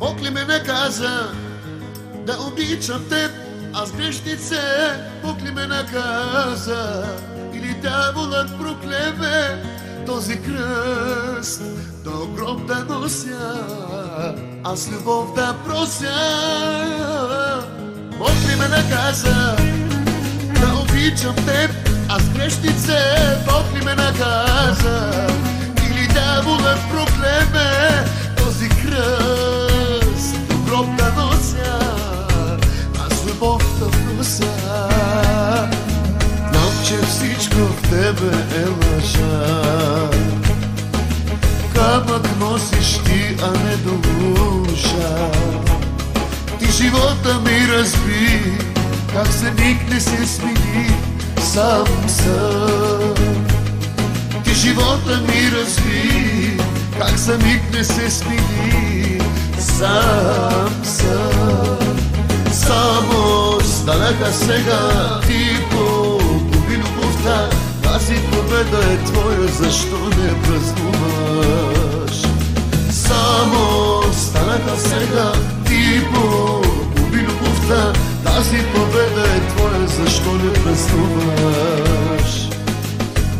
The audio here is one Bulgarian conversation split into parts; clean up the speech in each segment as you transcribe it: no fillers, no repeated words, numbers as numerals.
Бог ли ме наказа да обичам теб, аз грешнице? Бог ли ме наказа или дяволът проклеме този кръст до гроб да нося, аз любов да прося? Бог ли ме наказа да обичам теб, аз грешнице? Бог ли ме наказа или дяволът проклеме този кръст до гроб да нося, аз любов да прося? Знам, че всичко в тебе е лъжа, камък носиш ти, а не душа. Ти живота ми разби, как за миг не се смени, сам съм. Ти живота ми разби, как за миг не се смени, сам съм. Само станаха сега ти погуби любовта, тази победа е твоя, защо не празнуваш? Само станаха сега ти погуби любовта, тази победа е твоя, защо не празнуваш?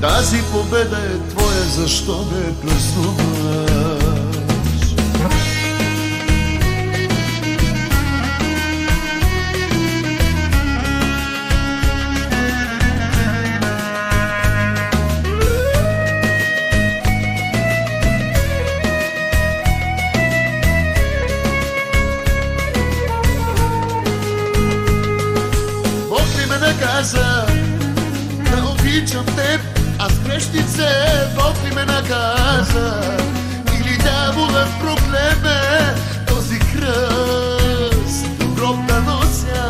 Тази победа е твоя, защо не празнуваш? Наказа да обичам теб, аз грешнице? Бог ли ме наказа или дяволът проклеме този кръст до гроб да нося,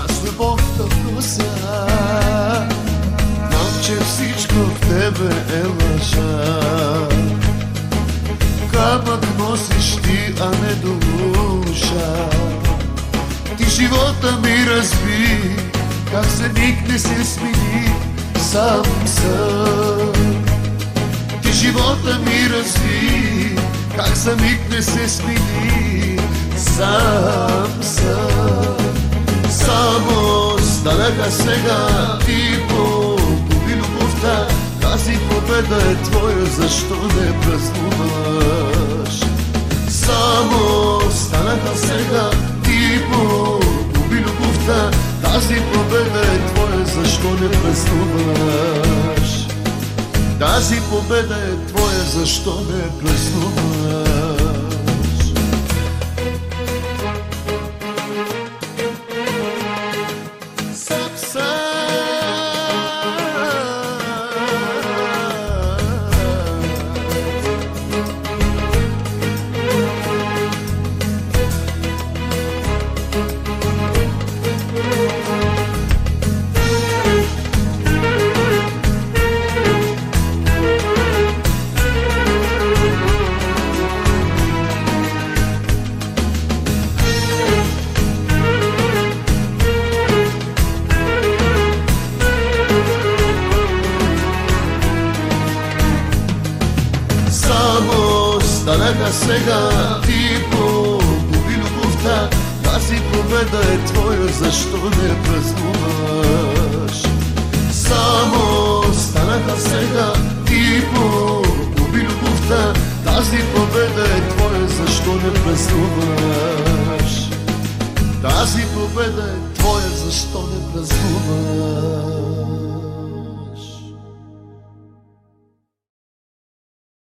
аз любов да прося? Знам, че всичко в тебе е лъжа, камък носиш ти, а не душа. Ти живота ми разби, как за миг не се смени, сам съм. Ти живота ми разби, как за миг не се смени, сам съм. Само станаха сега ти погуби любовта, тази победа е твоя, защо не празнуваш? Само станаха сега ти погуби любовта, тази победа е твоя, защо не празнуваш? Тази победа е твоя, защо не празнуваш? Станаха сега ти погуби любовта, тази победа е твоя, защо не празнуваш? Само станаха сега ти погуби любовта, тази победа е твоя, защо не празнуваш? Тази победа е твоя, защо не празнуваш?